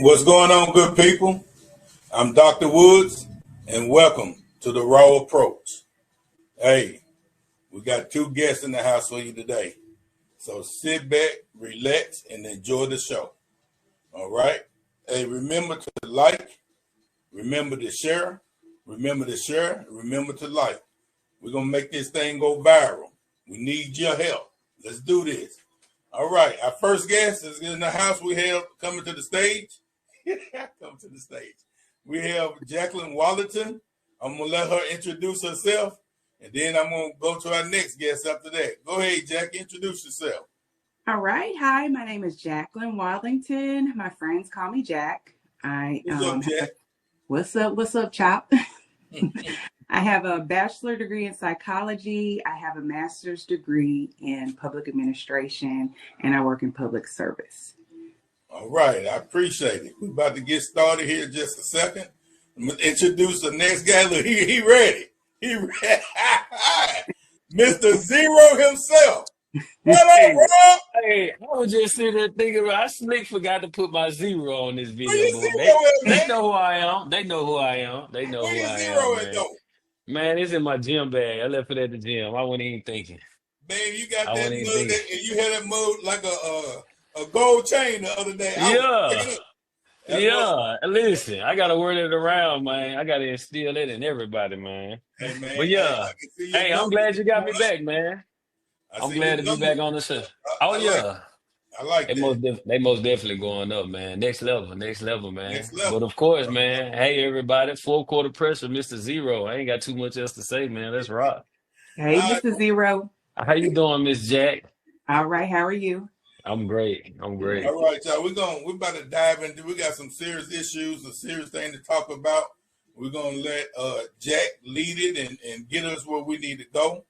What's going on, good people? I'm Dr. Woods, and welcome to the Raw Approach. Hey, we got two guests in the house for you today. So sit back, relax, and enjoy the show. All right? Hey, remember to like, remember to share, remember to like. We're going to make this thing go viral. We need your help. Let's do this. All right, our first guest is in the house. We have coming to the stage. Come to the stage. We have Jacklyn Wadlington. I'm going to let her introduce herself, and then I'm going to go to our next guest after that. Go ahead, Jack. Introduce yourself. All right. Hi, my name is Jacklyn Wadlington. My friends call me Jack. What's up, Jack? What's up? What's up, Chop? I have a bachelor degree in psychology. I have a master's degree in public administration, and I work in public service. All right. I appreciate it. We're about to get started here in just a second. I'm going to introduce the next guy. Look, he ready. He ready. Mr. Zero himself. Hey, hey, I was just sitting there thinking, I slick forgot to put my zero on this video, boy. They know who I am. They know who I am. They know who I am, man. Man, it's in my gym bag. I left it at the gym. I wasn't even thinking. Man, you got that mug, and you had that mug like a gold chain the other day. Yeah. Listen, I gotta wear it around, man. I gotta instill it in everybody, man. Hey, man. But yeah, hey, I'm glad you got me back, man. I'm glad to be back on the show. I like that. They most definitely going up, man. Next level, man. But of course, man. Hey, everybody, full quarter pressure, Mr. Zero. I ain't got too much else to say, man. Let's rock. Hey, Mr. Zero. How you doing, Miss Jack? All right. How are you? I'm great. All right, y'all. We're about to dive into. We got some serious issues, a serious thing to talk about. We're gonna let Jack lead it and get us where we need to go.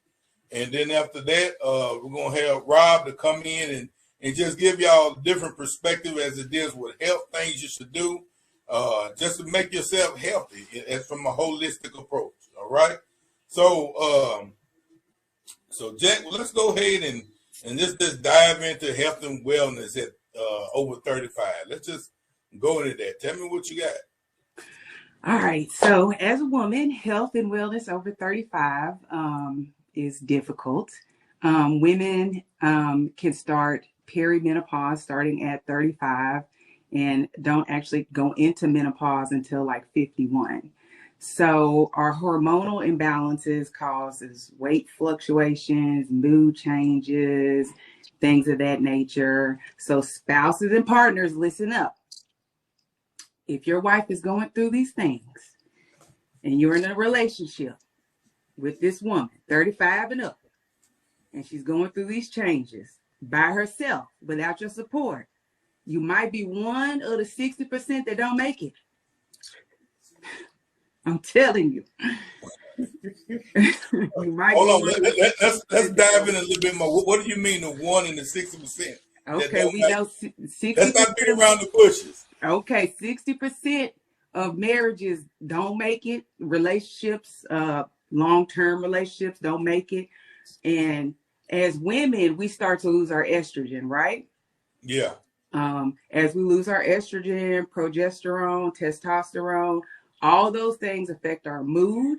And then after that, we're going to have Rob to come in and just give y'all a different perspective as it deals with health, things you should do just to make yourself healthy as from a holistic approach. All right. So, Jack, let's go ahead and just dive into health and wellness at over 35. Let's just go into that. Tell me what you got. All right. So as a woman, health and wellness over 35, is difficult. Women can start perimenopause starting at 35 and don't actually go into menopause until like 51. So our hormonal imbalances causes weight fluctuations, mood changes, things of that nature. So spouses and partners, listen up. If your wife is going through these things and you're in a relationship with this woman, 35 and up, and she's going through these changes by herself without your support, you might be one of the 60% that don't make it. I'm telling you. You might Hold on, let's dive in a little bit more. What do you mean the 1 in the 60%? Okay, we know 60%. Let's not be around the bushes. Okay, 60% of marriages don't make it. Relationships, long-term relationships don't make it. And as women, we start to lose our estrogen, right? Yeah. As we lose our estrogen, progesterone, testosterone, all those things affect our mood,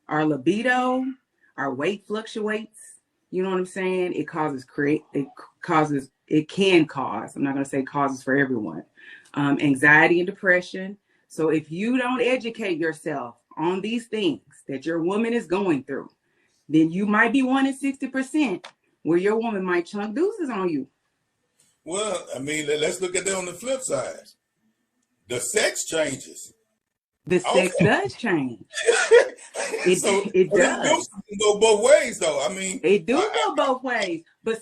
our libido, our weight fluctuates. You know what I'm saying? It can cause, I'm not going to say causes for everyone, anxiety and depression. So if you don't educate yourself on these things that your woman is going through, then you might be 1 in 60% where your woman might chunk deuces on you. Well, I mean, let's look at that on the flip side. The sex changes. The sex does change. It does. It go both ways, though. I mean, it do go both ways. But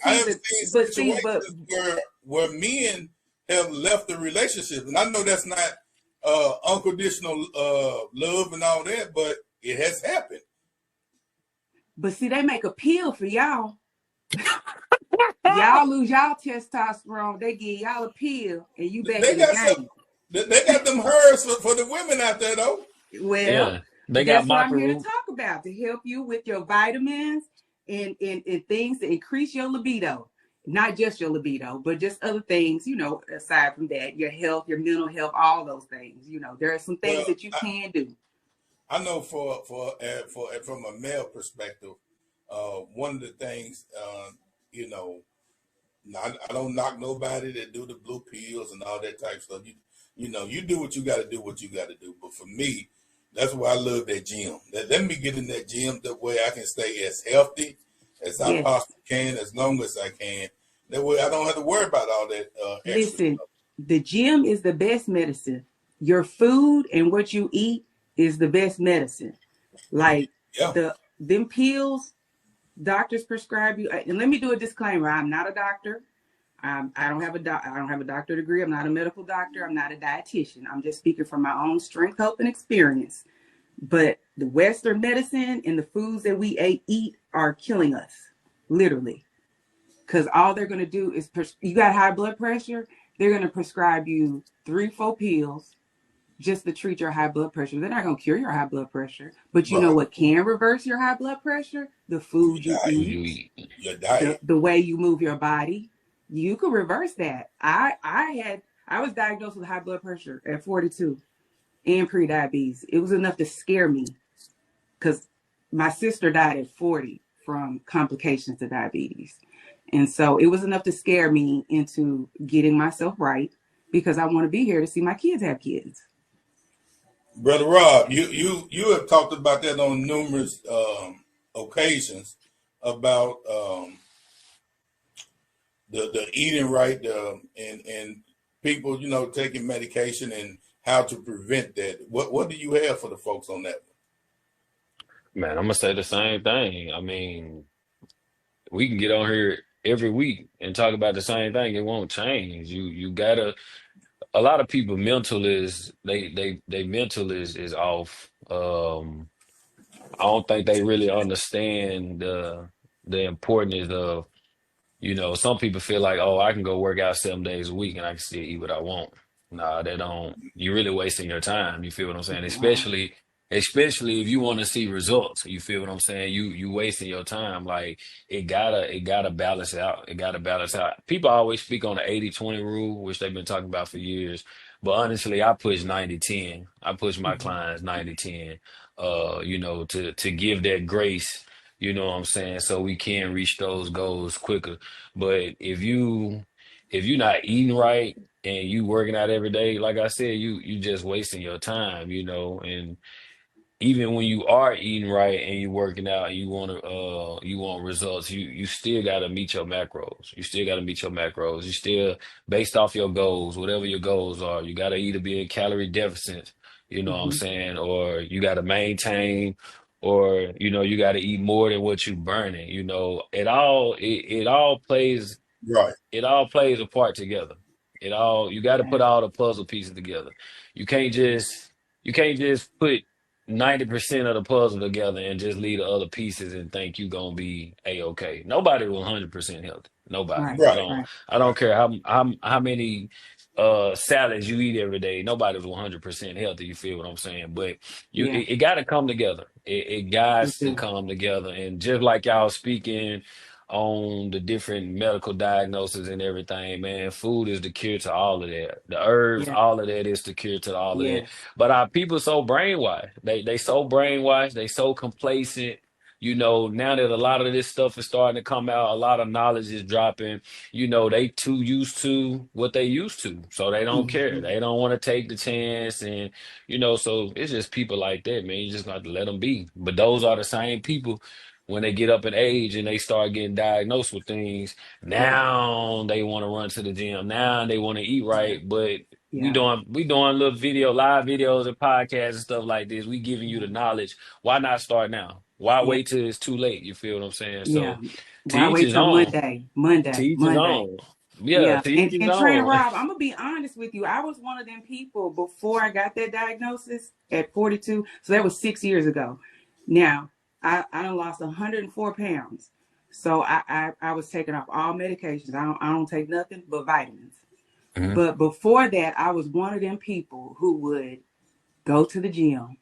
where men have left the relationship, and I know that's not unconditional love and all that, but it has happened. But see, they make a pill for y'all. Y'all lose y'all testosterone. They give y'all a pill, and you back in the game. They got them herbs for the women out there, though. Well, yeah, that's what I'm here to talk about, to help you with your vitamins and things to increase your libido. not just your libido, but just other things, aside from that, your health, your mental health, all those things. There are some things that you can do. I know for from a male perspective, one of the things, you know, I don't knock nobody that do the blue pills and all that type of stuff. You do what you got to do, what you got to do. But for me, that's why I love that gym. Let me get in that gym that way I can stay as healthy as I possibly can, as long as I can. That way I don't have to worry about all that extra Listen, stuff. the gym is the best medicine. Your food and what you eat is the best medicine. Like them pills doctors prescribe you. And let me do a disclaimer: I'm not a doctor. I don't have a doctor degree. I'm not a medical doctor. I'm not a dietitian. I'm just speaking from my own strength, hope, and experience. But the Western medicine and the foods that we eat are killing us, literally. Because all they're going to do is, you got high blood pressure, they're going to prescribe you 3-4 pills just to treat your high blood pressure. They're not going to cure your high blood pressure. But you know what can reverse your high blood pressure? The food you eat, your diet, the way you move your body. You could reverse that. I was diagnosed with high blood pressure at 42 and pre-diabetes. It was enough to scare me because my sister died at 40 from complications to diabetes. And so it was enough to scare me into getting myself right because I want to be here to see my kids have kids. Brother Rob, you have talked about that on numerous occasions about the eating right and people, taking medication and how to prevent that. What do you have for the folks on that one? Man, I'm gonna say the same thing. I mean, we can get on here every week and talk about the same thing. It won't change. You gotta. A lot of people mental is they mental is off. I don't think they really understand the importance of, some people feel like, oh, I can go work out 7 days a week and I can still eat what I want. Nah, they don't. You're really wasting your time. You feel what I'm saying? Especially if you want to see results. You feel what I'm saying? You wasting your time. Like it gotta balance out. It gotta balance out. People always speak on the 80-20 rule, which they've been talking about for years. But honestly, I push 90-10. I push my clients 90-10. To give that grace, you know what I'm saying, so we can reach those goals quicker. But if you're not eating right and you working out every day, like I said, you just wasting your time, and even when you are eating right and you're working out and you want results, you still gotta meet your macros. You still gotta meet your macros. You still, based off your goals, whatever your goals are, you gotta either be in calorie deficit, you know what I'm saying, or you gotta maintain, or you gotta eat more than what you burning. It all plays Right. it all plays a part together. You got to put all the puzzle pieces together. You can't just you can't just put 90% of the puzzle together and just leave the other pieces and think you're gonna be a-okay. Nobody will 100% healthy. Nobody. I Right. don't care how many salads you eat every day. Nobody's 100% healthy. You feel what I'm saying? But it got to come together. It got to come together. And just like y'all speaking on the different medical diagnoses and everything, man, food is the cure to all of that. The herbs, all of that is the cure to all of that. But our people so brainwashed. They so brainwashed. They so complacent. Now that a lot of this stuff is starting to come out, a lot of knowledge is dropping. They too used to what they used to, so they don't care. They don't want to take the chance, and so it's just people like that, man. You just got to let them be. But those are the same people when they get up in age and they start getting diagnosed with things. Now they want to run to the gym. Now they want to eat right, but we doing little live videos and podcasts and stuff like this. We giving you the knowledge. Why not start now? Why wait till it's too late? You feel what I'm saying? So to Why each wait his till own. Monday? To each his own. Yeah, Yeah. to each his And Trainer own. Rob, I'm gonna be honest with you. I was one of them people before I got that diagnosis at 42. So that was 6 years ago. Now I done lost 104 pounds. So I was taking off all medications. I don't take nothing but vitamins. Mhm. But before that, I was one of them people who would go to the gym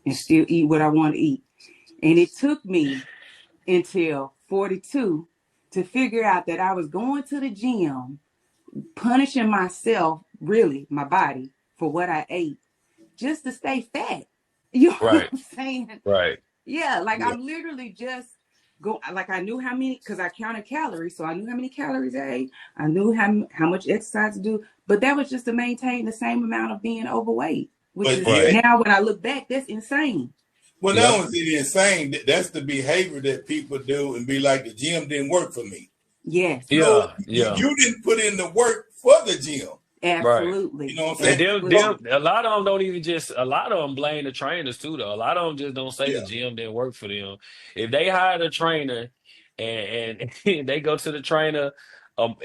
and still eat what I want to eat. And it took me until 42 to figure out that I was going to the gym, punishing myself, really, my body, for what I ate, just to stay fat. You know what Right. I'm saying? Right. Yeah, like Yeah. I'm literally just like I knew how many, because I counted calories, so I knew how many calories I ate. I knew how much exercise to do, but that was just to maintain the same amount of being overweight, which But is Right. now when I look back, that's insane. well, Yep. not only is it insane, that's the behavior that people do and be like, the gym didn't work for me. Yes, No, Yeah. Yeah. you didn't put in the work for the gym. Right. You absolutely, know what I'm And saying? absolutely. a lot of them don't even just, a lot of them blame the trainers too, though. A lot of them just don't say Yeah. the gym didn't work for them. If they hired a trainer and they go to the trainer,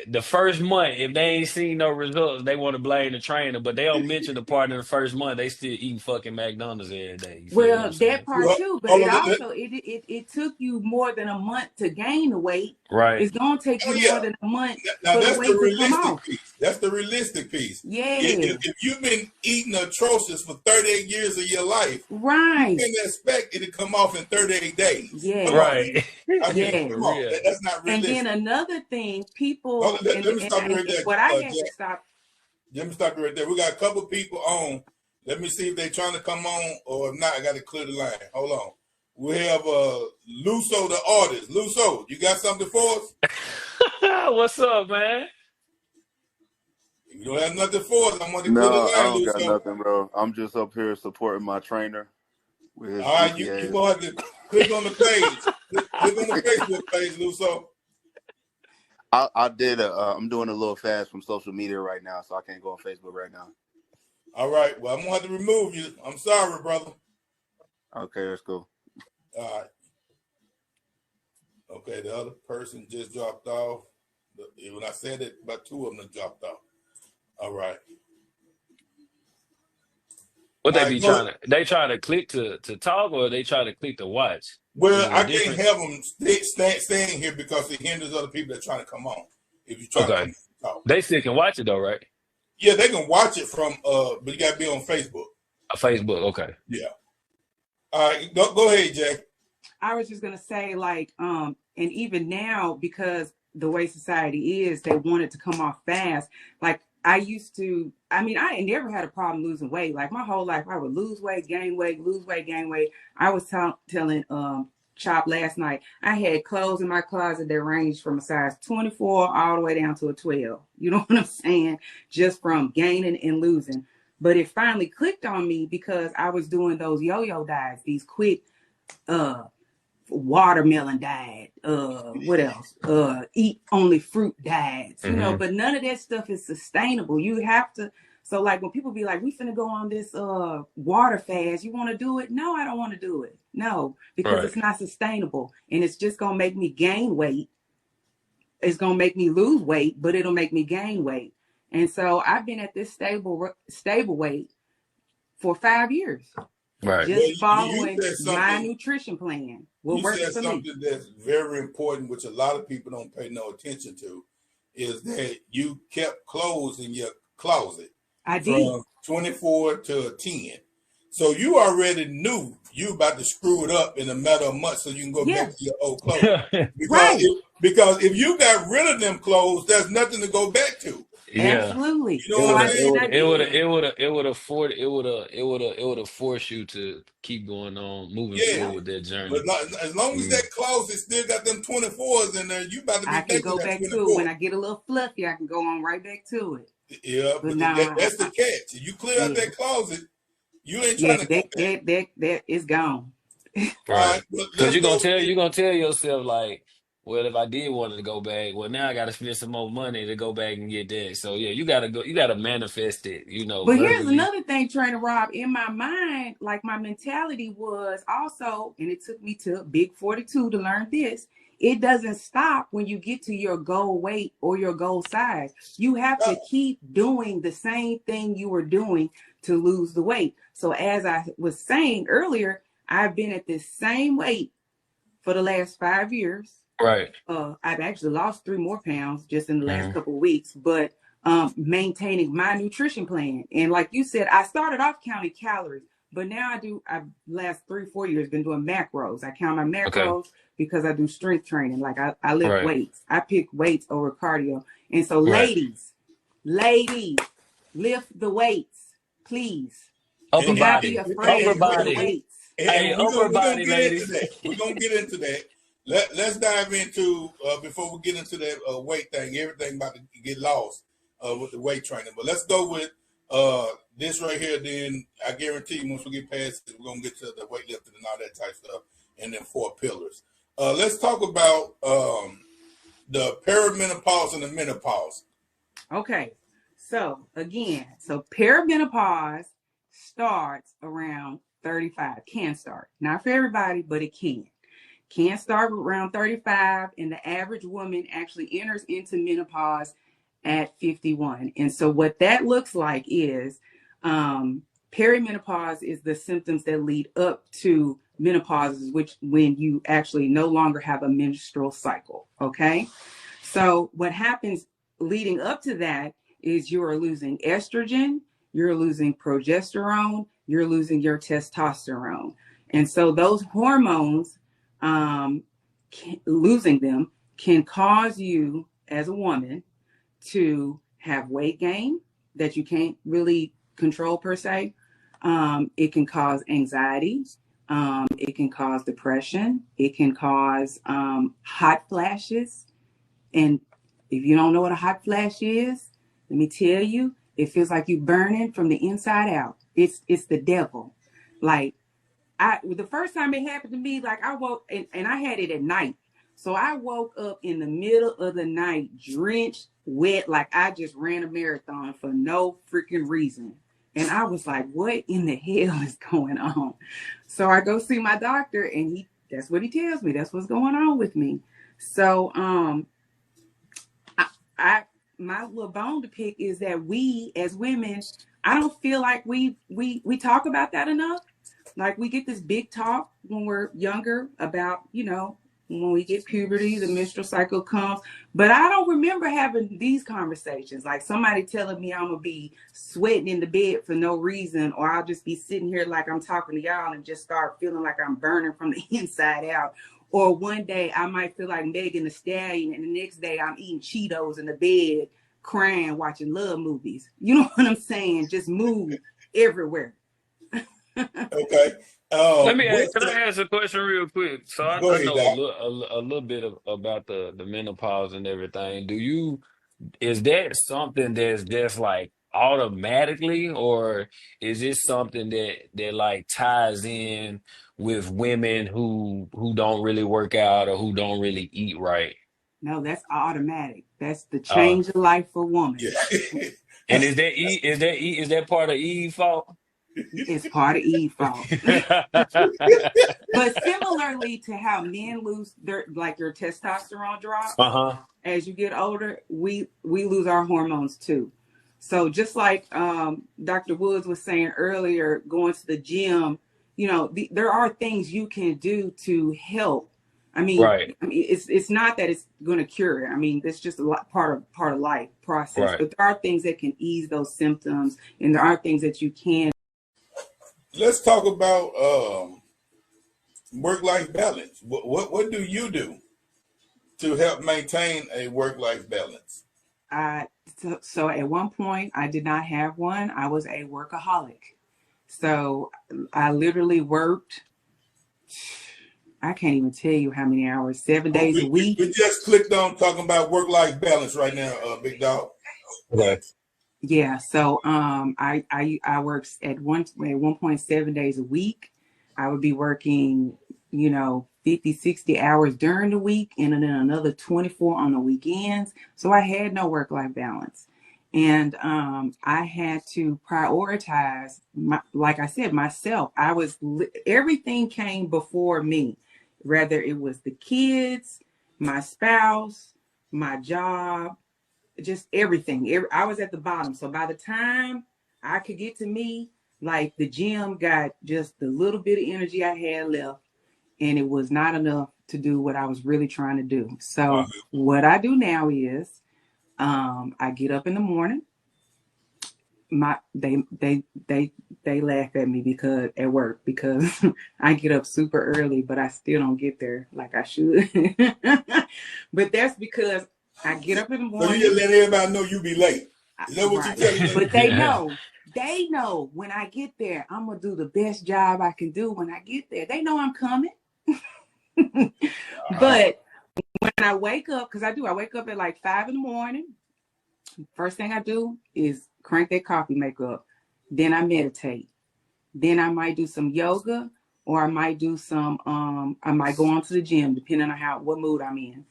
the first month, if they ain't seen no results, they want to blame the trainer, but they don't mention the part in the first month they still eating fucking McDonald's every day. You feel what I'm Well, that saying? part Well, too, but hold it on, also it took you more than a month to gain the weight. Right. It's gonna take oh you yeah. more than a month Now for the that's the weight to come realistic off. piece. That's the realistic piece. Yeah, If you've been eating atrocious for 38 years of your life, you right. can't expect it to come off in 38 days. Come Yes, on, man. Right. I mean, yes. For come on. real. That's not And then realistic. another thing, Hold people on, let me stop you right and there, what I had to Jack. stop. Let me stop you right there. We got a couple people on. Let me see if they're trying to come on, or if not, I got to clear the line. Hold on. We have Luso the artist. Luso, you got something for us? What's up, man? If you don't have nothing for us, I'm going to clear the No, I line, don't got Luso. nothing, bro. I'm just up here supporting my trainer with his All right, goofy you ass. going to have to click on the page. Click on the Facebook page, Luso. I did I'm doing a little fast from social media right now, so I can't go on Facebook right now. All right, well, I'm going to have to remove you. I'm sorry, brother. Okay, let's go. All right. Okay, the other person just dropped off. When I said it, about two of them dropped off. All right. What All they right, be go ahead. trying to? They try to click to talk, or they try to click to watch? Is Well, it a I can't difference? have them staying here because it hinders other people that are trying to come on. If you try to come Okay, and talk. they still can watch it though, right? Yeah, they can watch it from but you gotta be on Facebook. Facebook. Okay. Yeah. All right, go ahead, Jay. I was just gonna say, like, and even now, because the way society is, they want it to come off fast. Like I used to, I mean, I never had a problem losing weight. Like my whole life, I would lose weight, gain weight, lose weight, gain weight. I was telling Chop last night, I had clothes in my closet that ranged from a size 24 all the way down to a 12. You know what I'm saying? Just from gaining and losing. But it finally clicked on me because I was doing those yo-yo diets, these quick uh watermelon diet, what else? Eat only fruit diets, Hmm. but none of that stuff is sustainable. You have to, so like when people be like, we finna go on this water fast, you wanna do it? No, I don't wanna do it. No, because Right. it's not sustainable and it's just gonna make me gain weight. It's gonna make me lose weight, but it'll make me gain weight. And so I've been at this stable weight for 5 years, Right. Well, just you following said my something. nutrition plan. What You works said for me. something that's very important, which a lot of people don't pay no attention to, is that you kept clothes in your closet I did. from 24 to 10. So you already knew you about to screw it up in a matter of months so you can go back Yeah. to your old clothes. Right. Because if you got rid of them clothes, there's nothing to go back to. Yeah. Absolutely. You know It what So I'm would I have. It saying? did. would. I It would have. did. It would have. It would have forced. It would have. It would have. It would have forced you to keep going on, moving Yeah. forward with that But journey. as long as that closet still got them 24s in there, you about to be I can back to go that back to it 24. when I get a little fluffy. I can go on right back to it. Yeah, But but nah, that's the catch. If you clear out yeah, that closet, you ain't yeah, trying to come back. that is gone. All Right. right, well, Because let's you're gonna go. tell. You're gonna tell yourself like, well, if I did want to go back, well, now I got to spend some more money to go back and get that. So yeah, you gotta go. You gotta manifest it. But here's Verbally. another thing, Trainer Rob. In my mind, like my mentality was also, and it took me to Big 42 to learn this. It doesn't stop when you get to your goal weight or your goal size. You have to keep doing the same thing you were doing to lose the weight. So as I was saying earlier, I've been at this same weight for the last 5 years. Right. I've actually lost 3 more pounds just in the last Hmm. couple of weeks, but maintaining my nutrition plan. And like you said, I started off counting calories, But now I've last 3-4 years been doing macros. I count my Okay. macros because I do strength training. Like I lift Right. weights. I pick weights over cardio. And so Right. ladies, lift the weights, please. Upper Do not be body. afraid Upper to lift the body. weights. Hey, And upper we're gonna body, get into ladies. that. We're gonna get into that. Let's dive into before we get into that weight thing. Everything about to get lost with the weight training. But let's go with this right here. Then I guarantee you, once we get past it, we're gonna get to the weightlifting and all that type of stuff, and then 4 pillars. Let's talk about the perimenopause and the menopause. Okay. So again, perimenopause starts around 35. Can start. Not for everybody, but it can start around 35, and the average woman actually enters into menopause at 51. And so what that looks like is perimenopause is the symptoms that lead up to menopause, which when you actually no longer have a menstrual cycle. Okay. So what happens leading up to that is you are losing estrogen, you're losing progesterone, you're losing your testosterone. And so those hormones, losing them can cause you as a woman to have weight gain that you can't really control per se. It can cause anxiety. It can cause depression. It can cause hot flashes. And if you don't know what a hot flash is, let me tell you, it feels like you burning from the inside out. It's the devil. Like the first time it happened to me, like I woke and I had it at night. So I woke up in the middle of the night, drenched, wet, like I just ran a marathon for no freaking reason. And I was like, what in the hell is going on? So I go see my doctor and that's what he tells me. That's what's going on with me. So my little bone to pick is that we as women, I don't feel like we talk about that enough. Like we get this big talk when we're younger about, when we get puberty, the menstrual cycle comes. But I don't remember having these conversations. Like somebody telling me I'm going to be sweating in the bed for no reason, or I'll just be sitting here like I'm talking to y'all and just start feeling like I'm burning from the inside out. Or one day I might feel like Megan Thee Stallion, and the next day I'm eating Cheetos in the bed, crying, watching love movies. You know what I'm saying? Just move everywhere. Okay. Can I ask a question real quick? So Go I ahead, know Doc. a little bit about the menopause and everything. Is that something that's just like automatically, or is it something that like ties in with women who don't really work out or who don't really eat right? No, that's automatic. That's the Uh, change of life for woman. Yeah. and is that part of Eve fault? It's part of Eve fault. But similarly to how men lose their testosterone drops Uh-huh. as you get older, we lose our hormones too. So just like Dr. Woods was saying earlier, going to the gym, there are things you can do to help. Right, It's not that it's going to cure it. I mean, it's just part of life process. right. But there are things that can ease those symptoms, and there are things that you can. Let's talk about work-life balance. What do you do to help maintain a work-life balance? So at one point, I did not have one. I was a workaholic. So I literally worked, I can't even tell you how many hours, 7 days a week. We just clicked on talking about work-life balance right now, Big Dog. Okay. Yeah. So I worked at one point 7 days a week. I would be working, 50, 60 hours during the week and then another 24 on the weekends. So I had no work-life balance. And I had to prioritize, like I said, myself. Everything came before me, whether it was the kids, my spouse, my job, just everything. I was at the bottom. So by the time I could get to me, like the gym got just the little bit of energy I had left, and it was not enough to do what I was really trying to do. So what I do now is I get up in the morning. They they laugh at me because at work because I get up super early, but I still don't get there like I should. But that's because I get up in the So you morning. just let everybody know you be late. Is that what you Right. telling them? But they know when I get there, I'm gonna do the best job I can do when I get there. They know I'm coming. But when I wake up, because I wake up at like 5 in the morning. First thing I do is crank that coffee maker up. Then I meditate. Then I might do some yoga, or I might do some I might go on to the gym depending on what mood I'm in.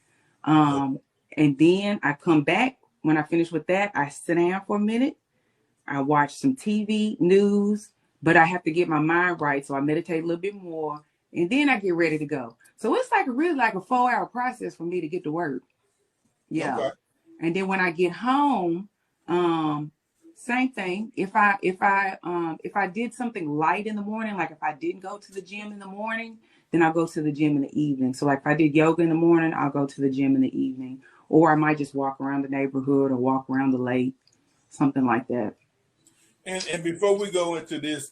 And then I come back. When I finish with that, I sit down for a minute. I watch some TV, news, but I have to get my mind right. So I meditate a little bit more, and then I get ready to go. So it's really like a 4-hour process for me to get to work. Yeah. Okay. And then when I get home, same thing. If I did something light in the morning, like if I didn't go to the gym in the morning, then I'll go to the gym in the evening. So like if I did yoga in the morning, I'll go to the gym in the evening. Or I might just walk around the neighborhood or walk around the lake, something like that. And before we go into this,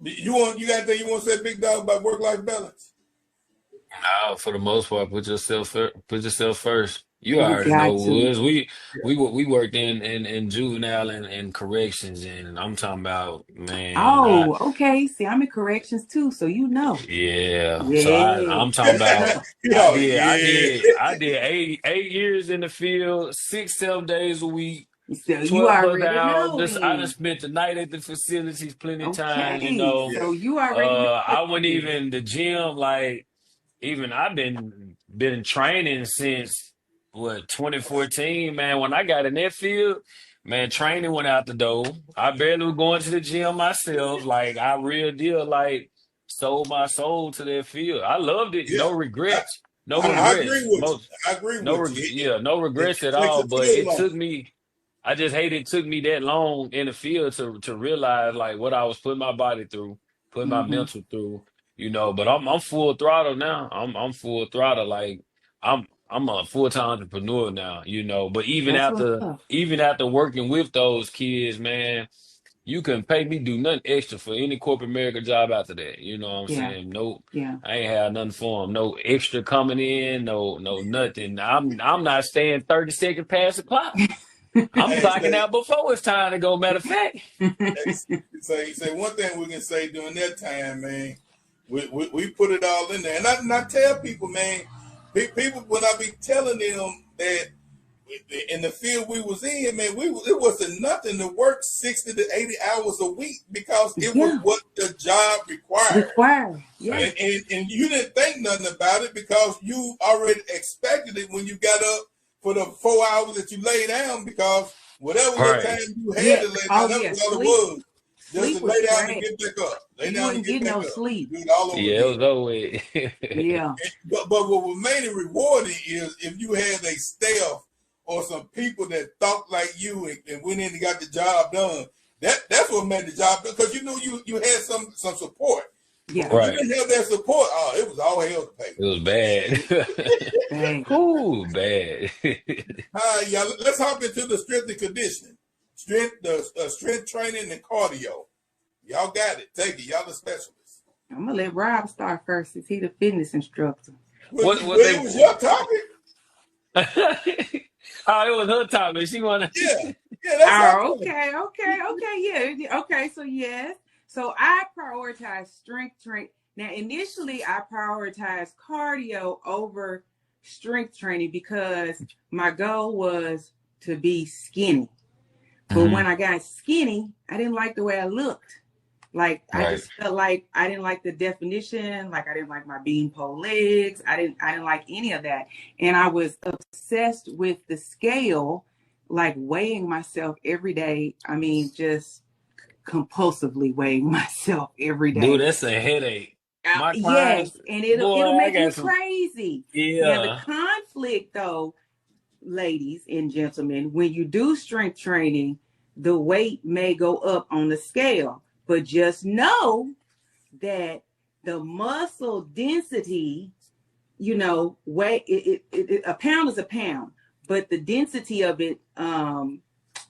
you want to say, Big Dog, about work-life balance? No, for the most part, put yourself first. You already know, Woods. We worked in juvenile and corrections, and I'm talking about, man. Oh, okay. See, I'm in corrections too, so you know. Yeah. So I'm talking about. I did 8 years in the field, 6-7 days a week. So you already know. I just spent the night at the facilities plenty of times, So you already know. I went even the gym, like even I've been training since 2014, man. When I got in that field, man, training went out the door. I barely was going to the gym myself. Like I real deal, like sold my soul to that field. I loved it. Yeah. No regrets. No regrets. I agree with you. Yeah, no regrets at all. But it took me. I just hate it took me that long in the field to realize like what I was putting my body through, putting my mental through, but I'm full throttle now. I'm full throttle. Like I'm a full-time entrepreneur now, but even after working with those kids, man, you couldn't pay me do nothing extra for any corporate America job after that. You know what I'm saying? No, I ain't had nothing for them. No extra coming in, no nothing. I'm not staying 30 seconds past the clock. I'm clocking out before it's time to go, matter of fact. Say one thing we can say during that time, man, we put it all in there. And I tell people, man, people, when I be telling them that in the field we was in, man, it wasn't nothing to work 60 to 80 hours a week because it was what the job required. Yeah. And you didn't think nothing about it because you already expected it when you got up for the 4 hours that you lay down, because whatever time you had to lay down, that was all it was. Just to lay down and get back up. Lay down and get back up. Sleep. Do it all over again. It was over. Yeah. But what made it rewarding is if you had a staff or some people that thought like you and went in and got the job done. That's what made the job done, because you had some support. Yeah. Right. You didn't have that support. Oh, it was all hell to pay. It was bad. Ooh, bad. All right, y'all. Let's hop into the strength and conditioning, strength training and cardio. Y'all got it. Take it. Y'all the specialists. I'm gonna let Rob start first, since he's the fitness instructor. What was your topic? Oh, it was her topic. She wanted. Yeah. That's okay. Yeah. Okay. So yes. So I prioritize strength training. Now, initially, I prioritized cardio over strength training because my goal was to be skinny. But when I got skinny, I didn't like the way I looked. Like, I just felt like I didn't like the definition. Like, I didn't like my beanpole legs. I didn't like any of that. And I was obsessed with the scale, like weighing myself every day. I mean, just compulsively weighing myself every day. Dude, that's a headache. Yes, and it'll make you crazy. Yeah. Now, the conflict, though, ladies and gentlemen, when you do strength training, the weight may go up on the scale, but just know that the muscle density, weight, a pound is a pound, but the density of it,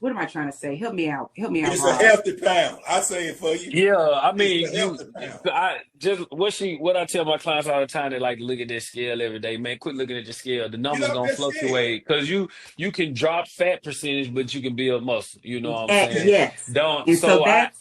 what am I trying to say? Help me out. Help me out, It's a Rob. healthy pound. I say it for you. Yeah, I mean, It's a healthy pound. I just what I tell my clients all the time. They like to look at their scale every day. Man, quit looking at your scale. The Get numbers up gonna that scale. fluctuate because you can drop fat percentage, but you can build muscle. You know what I'm saying? Yes. Don't. And so So that's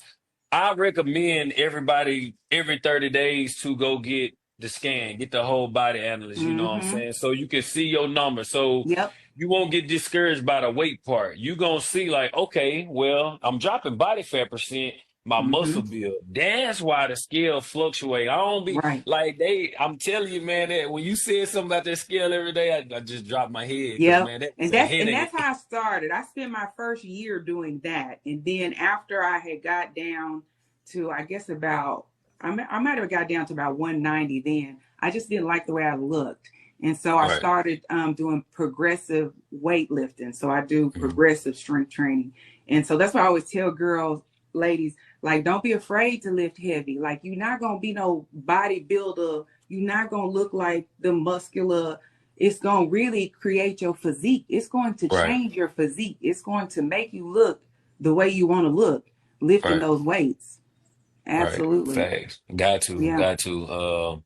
I recommend everybody every 30 days to go get the scan, get the whole body analysis, you know what I'm mm-hmm. saying? So you can see your number. So Yep. you won't get discouraged by the weight part. You gonna see like, okay, well, I'm dropping body fat percent, my Mm-hmm. muscle build. That's why the scale fluctuate. I don't be Right. like I'm telling you, man, that when you said something about that scale every day, I just dropped my head because Yep. man, that was And a that's how headache. I started. I spent my first year doing that. And then after I had got down to, I guess about, I might have got down to about 190 then. I just didn't like the way I looked. And so I Right. started doing progressive weightlifting. So I do Mhm. progressive strength training. And so that's why I always tell girls, ladies, like, don't be afraid to lift heavy. Like, you're not going to be no bodybuilder. You're not going to look like the muscular. It's going to really create your physique. It's going to Right. change your physique. It's going to make you look the way you want to look, lifting Right. those weights. Right. Absolutely. Facts. Got to. Yeah. Got to.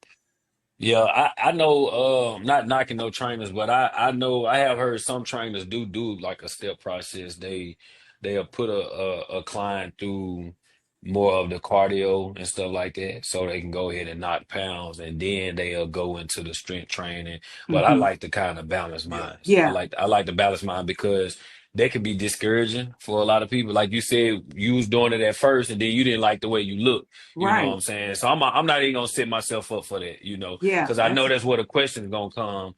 Yeah, I know not knocking no trainers, but I know I have heard some trainers do like a step process. They'll put a client through more of the cardio and stuff like that so they can go ahead and knock pounds and then they'll go into the strength training. But I Mm-hmm. like to kind of balance Yeah. mine. Yeah. I like to balance mine because they can be discouraging for a lot of people. Like you said, you was doing it at first and then you didn't like the way you look. You know what Right. I'm saying? So I'm not even gonna set myself up for that, Yeah. because I know that's where the question's gonna come.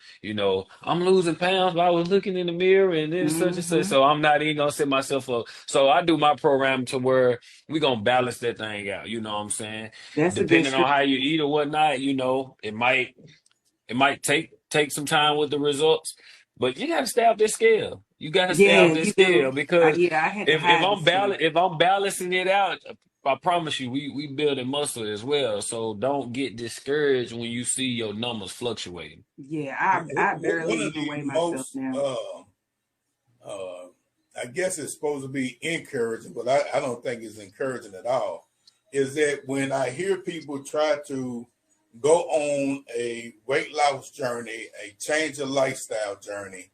I'm losing pounds, but I was looking in the mirror and then such and such. Mm-hmm. So I'm not even gonna set myself up. So I do my program to where we gonna balance that thing out. You know what I'm saying? That's a good Depending on strategy. how you eat or whatnot, it might take some time with the results, but you gotta stay off this scale. You gotta stay Yeah, off this you do. scale because Yeah, I had to if hide the I'm scale. if I'm balancing it out, I promise you, we building muscle as well. So don't get discouraged when you see your numbers fluctuating. Yeah, I barely One of even the weigh myself most, now. uh, I guess it's supposed to be encouraging, but I don't think it's encouraging at all, is that when I hear people try to go on a weight loss journey, a change of lifestyle journey,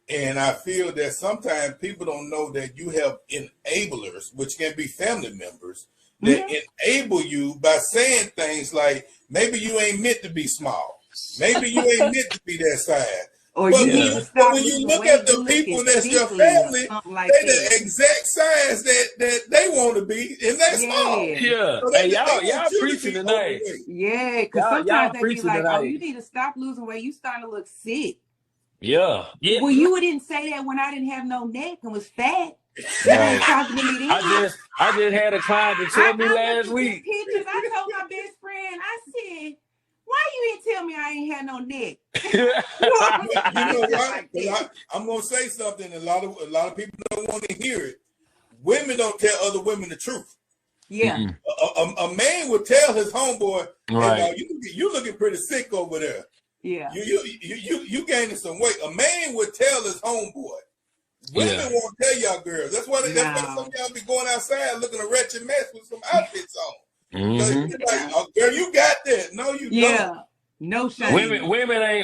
and I feel that sometimes people don't know that you have enablers, which can be family members, that Mm-hmm. enable you by saying things like, maybe you ain't meant to be small. Maybe you ain't meant to be that size. Or But you when need you to Yeah. but stop when you losing look at weight. the You looking people that's your sickly or family, something like they that. the exact size that they want to be, and they small. Yeah. Yeah. So Hey, they y'all want you to preaching be tonight. overweight. Yeah, because Y'all sometimes they be preaching like, "Oh, you tonight. need to stop losing weight. You starting to look sick." Yeah. Yeah. Well, you didn't say that when I didn't have no neck and was fat. You weren't Right. talking to me then. I just had a client to tell me I looked last at them week. pictures. I told my best friend, I said, "Why you didn't tell me I ain't had no neck?" You You know just what? like this. I'm gonna say something. A lot of people don't want to hear it. Women don't tell other women the truth. Yeah, Mm-mm. A man would tell his homeboy, "Hey, now Right. you looking pretty sick over there. yeah, You gaining some weight." A man would tell his homeboy. Yeah. Women won't tell y'all girls. That's why some no, of y'all be going outside looking a wretched mess with some outfits on. Because Hmm. you're like, yeah, "Oh, girl, you got that." No, you don't. yeah. No No, shame.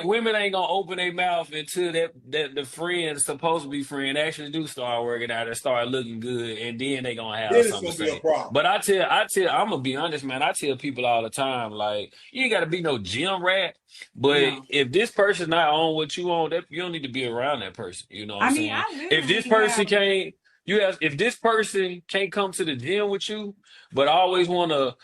Women ain't gonna open their mouth until that the friends supposed to be friend actually do start working out and start looking good, and then they gonna have then it's something to gonna be a say. problem. But I'm gonna be honest, man. I tell people all the time, like you ain't gotta be no gym rat, but No, if this person not on what you on, that you don't need to be around that person. You know what I'm I mean, saying? I If this literally person have. can't, if this person can't come to the gym with you, but always wanna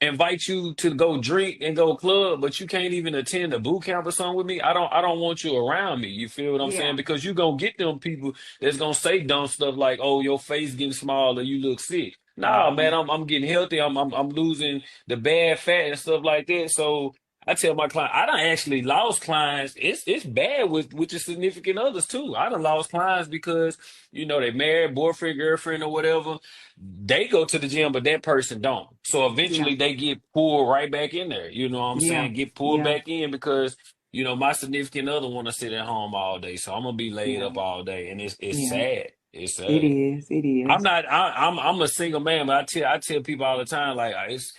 invite you to go drink and go club, but you can't even attend a boot camp or something with me. I don't want you around me. You feel what I'm saying? Yeah, Because you gonna get them people that's gonna say dumb stuff like, "Oh, your face getting smaller, you look sick." Nah, hmm, man, I'm getting healthy. I'm losing the bad fat and stuff like that. So I tell my client, I done actually lost clients. It's bad with your significant others too. I done lost clients because they married, boyfriend, girlfriend, or whatever. They go to the gym, but that person don't. So yeah, eventually they get pulled right back in there. You know what I'm yeah, saying? Get pulled yeah, back in because my significant other want to sit at home all day. So I'm gonna be laid yeah, up all day, and it's yeah. sad. It's It sad. is. It I'm is. not. I'm a single man, but I tell people all the time, like it's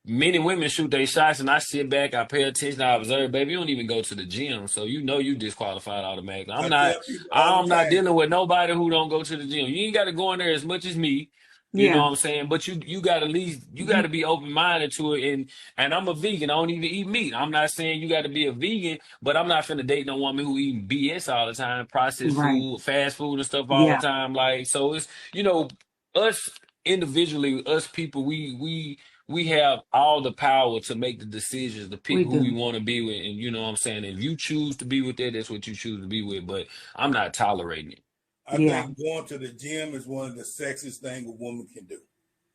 many women shoot their shots, and I sit back, I pay attention, I observe. Baby, you don't even go to the gym, so you know you disqualified automatically. I tell people all the I'm not time. dealing with nobody who don't go to the gym. You ain't got to go in there as much as me. You know Yeah. what I'm saying? But you got to at least you got You to be open minded to it. And I'm a vegan. I don't even eat meat. I'm not saying you got to be a vegan, but I'm not finna date no woman who eat BS all the time, processed right. food, fast food, and stuff all the Yeah. time. Like so, it's us individually, us people, we have all the power to make the decisions, to pick We who we do. want to be with. And you know what I'm saying? If you choose to be with that, that's what you choose to be with. But I'm not tolerating it. I Yeah. think going to the gym is one of the sexiest things a woman can do.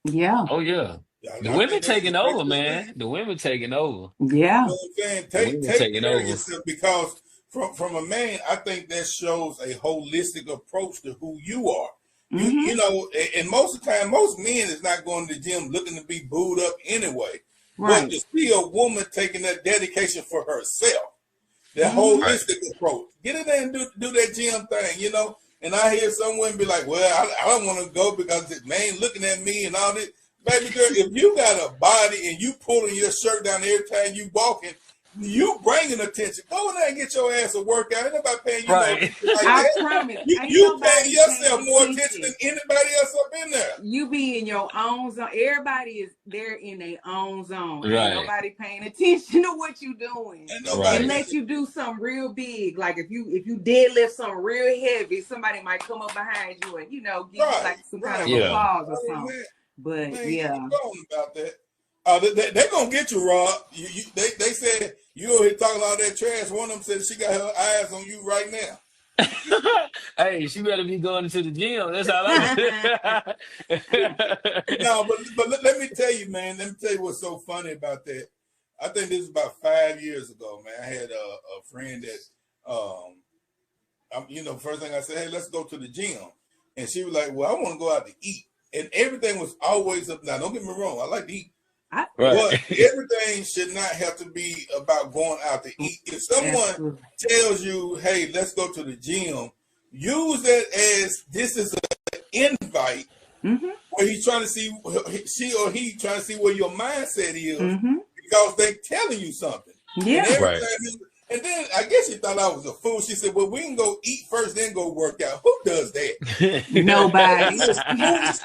Yeah. Oh yeah. The I women think that's the taking over, sexiest man. thing. The women taking over. You Yeah. know what I'm saying? The Take women take taking care of over. yourself because from a man, I think that shows a holistic approach to who you are. Mm-hmm. You know, and most of the time, most men is not going to the gym looking to be booed up anyway. But Right. to see a woman taking that dedication for herself, that Mm-hmm. Right. holistic approach, get in there and do that gym thing, you know. And I hear some women be like, "Well, I don't want to go because this man looking at me and all this." Baby girl, if you got a body and you pulling your shirt down every time you walking, you bringing attention. Go in there and get your ass a workout. Ain't nobody paying you no Right. attention like I that. promise. Ain't You paying nobody yourself paying more attention than attention. anybody else up in there. You be in your own zone. Everybody is there in their own zone. Ain't Right. nobody paying attention to what you doing. Ain't nobody Right. paying Unless you do something real big. Like if you deadlift something real heavy, somebody might come up behind you and, give you like some kind of Yeah. applause or Right, something. man. But Man, you yeah. know about that. They're going to get you, Rob. They said you over here talking all that trash. One of them said she got her eyes on you right now. Hey, she better be going to the gym. That's all I do. No, but let me tell you, man. Let me tell you what's so funny about that. I think this is about 5 years ago, man. I had a friend that, first thing I said, hey, let's go to the gym. And she was like, well, I want to go out to eat. And everything was always up. Now, don't get me wrong. I like to eat. Right. But everything should not have to be about going out to eat. If someone Absolutely. tells you, hey, let's go to the gym, use that as this is an invite Mm-hmm. where he's trying to see, she or he trying to see where your mindset is Mm-hmm. because they telling you something. Yeah. And every Right. time and then I guess she thought I was a fool. She said, well, we can go eat first, then go work out. Who does that? Nobody. It's foolish.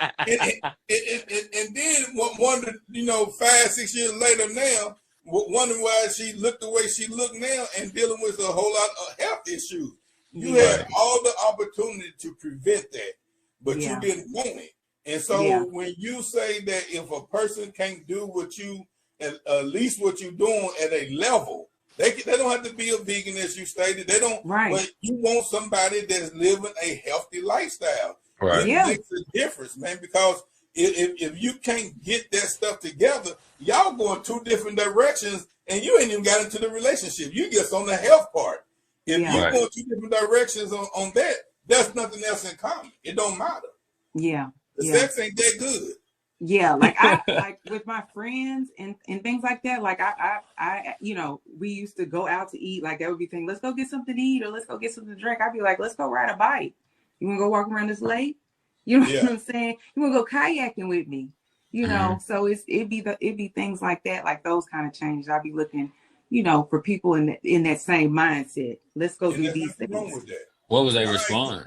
And then wonder, 5-6 years later now, wondering why she looked the way she looked now and dealing with a whole lot of health issues. You Yeah. had all the opportunity to prevent that, but Yeah. you didn't want it. And so Yeah. when you say that if a person can't do what you, at least what you're doing at a level, they don't have to be a vegan as you stated. They don't. Right. But you want somebody that's living a healthy lifestyle. Right. It Yeah. makes a difference, man. Because if you can't get that stuff together, y'all going two different directions, and you ain't even got into the relationship. You just on the health part. If Yeah. you Right. go two different directions on that, there's nothing else in common. It don't matter. Yeah. The Yeah. sex ain't that good. Yeah, like with my friends and things like that. Like I we used to go out to eat. Like that would be thing. Let's go get something to eat or let's go get something to drink. I'd be like, let's go ride a bike. You want to go walk around this lake? You know Yeah. what I'm saying? You want to go kayaking with me? So it'd be things like that, like those kind of changes. I'd be looking, for people in that same mindset. Let's go And do there's these nothing wrong things. with that. What was they All right, respond?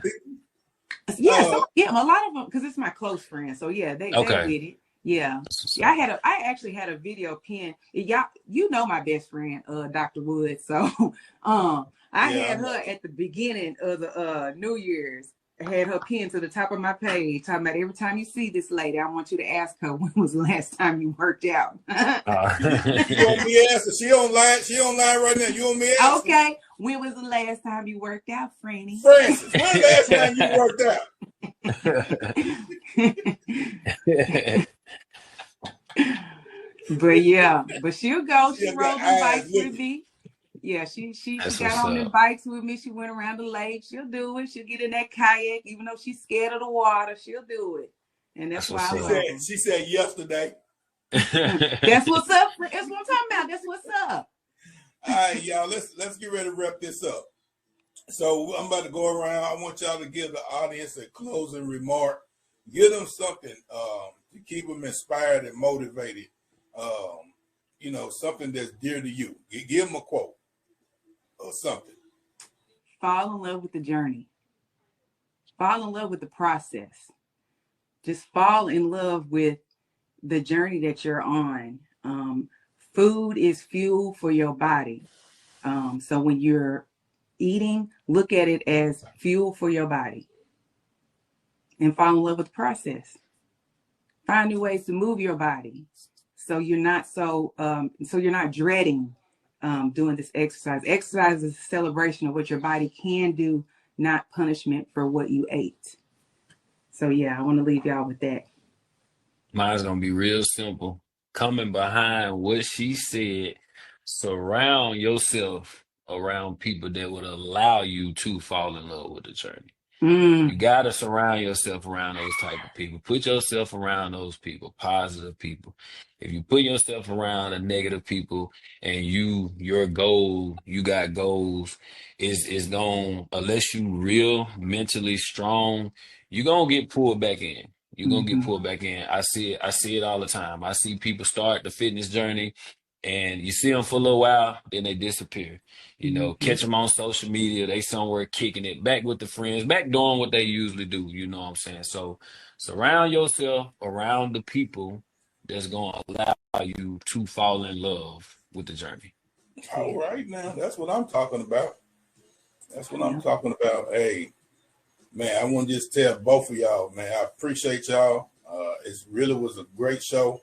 Yeah, a lot of them, because it's my close friends. So yeah, they Okay. with it. Yeah. That's what's Yeah, up. I actually had a video pin. Y'all, my best friend, Dr. Wood. So I Yeah, had I know. her at the beginning of the New Year's. I had her pinned to the top of my page, talking about every time you see this lady, I want you to ask her when was the last time you worked out. You want me to ask her? She online right now. You want me to ask her? Okay. When was the last time you worked out, Franny? Francis, when the last time you worked out? But yeah, she'll go. She She got rode the eyes bikes with looking. me. Yeah, she That's got what's on the up. bikes with me. She went around the lake. She'll do it. She'll get in that kayak, even though she's scared of the water. She'll do it, and that's That's why what's I up. love her. She said yesterday. That's what's up. That's what I'm talking about. That's what's up. All right, y'all. Let's get ready to wrap this up. So I'm about to go around. I want y'all to give the audience a closing remark. Give them something to keep them inspired and motivated. Something that's dear to you. Give them a quote or something. Fall in love with the journey. Fall in love with the process. Just fall in love with the journey that you're on. Food is fuel for your body. So when you're eating, look at it as fuel for your body and fall in love with the process. Find new ways to move your body so you're not dreading doing this exercise. Exercise is a celebration of what your body can do, not punishment for what you ate. So yeah, I want to leave y'all with that. Mine's gonna be real simple. Coming behind what she said, surround yourself around people that would allow you to fall in love with the journey. You gotta surround yourself around those type of people. Put yourself around those people, positive people. If you put yourself around the negative people and your goal, you got goals, is going unless you real mentally strong, you're gonna get pulled back in. You're gonna get pulled back in. I see it all the time. I see people start the fitness journey and you see them for a little while, then they disappear. Catch them on social media. They somewhere kicking it back with the friends, back doing what they usually do. You know what I'm saying? So surround yourself around the people that's going to allow you to fall in love with the journey. All right, now that's what I'm talking about. That's what I'm talking about. Hey, man, I want to just tell both of y'all, man, I appreciate y'all. It really was a great show.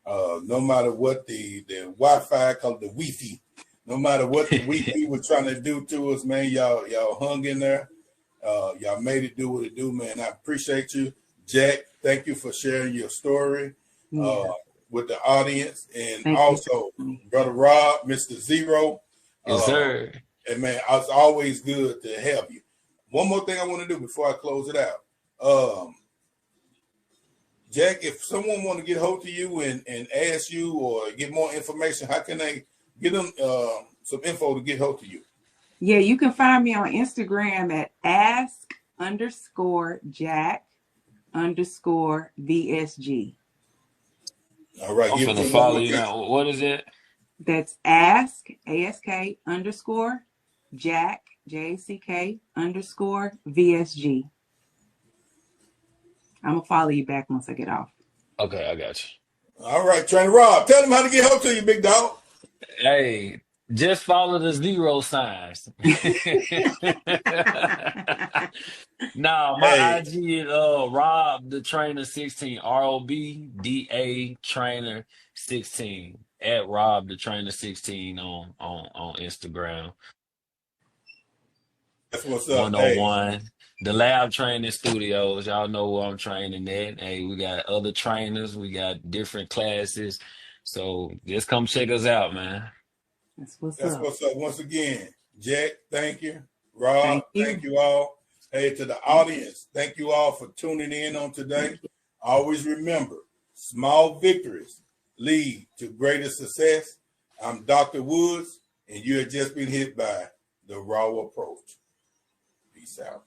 No matter what the Wi-Fi, called the Wi-Fi, no matter what the Wi-Fi was trying to do to us, man, y'all hung in there. Y'all made it do what it do, man. I appreciate you. Jack, thank you for sharing your story with the audience. And also, Brother Rob, Mr. Zero. Yes, sir. And man, it's always good to have you. One more thing I want to do before I close it out. Jack, if someone want to get hold of you and ask you or get more information, how can they get them some info to get hold of you? Yeah, you can find me on Instagram at ask_Jack_VSG. All right. I'm finna follow you now. What is it? That's ask_Jack, JACK_VSG. I'm going to follow you back once I get off. Okay, I got you. All right, Trainer Rob, tell them how to get hold to you, big dog. Hey, just follow the zero signs. Nah, my IG is Rob the Trainer 16, ROBDA Trainer 16 at Rob the Trainer 16 on Instagram. That's what's up. 101. The Lab Training Studios. Y'all know where I'm training at. Hey, we got other trainers. We got different classes. So just come check us out, man. That's what's That's up. what's up. Once again, Jack, thank you. Rob, thank you all. Hey, to the audience, thank you all for tuning in on today. Always remember, small victories lead to greater success. I'm Dr. Woods, and you have just been hit by the R.A.W approach. Peace out.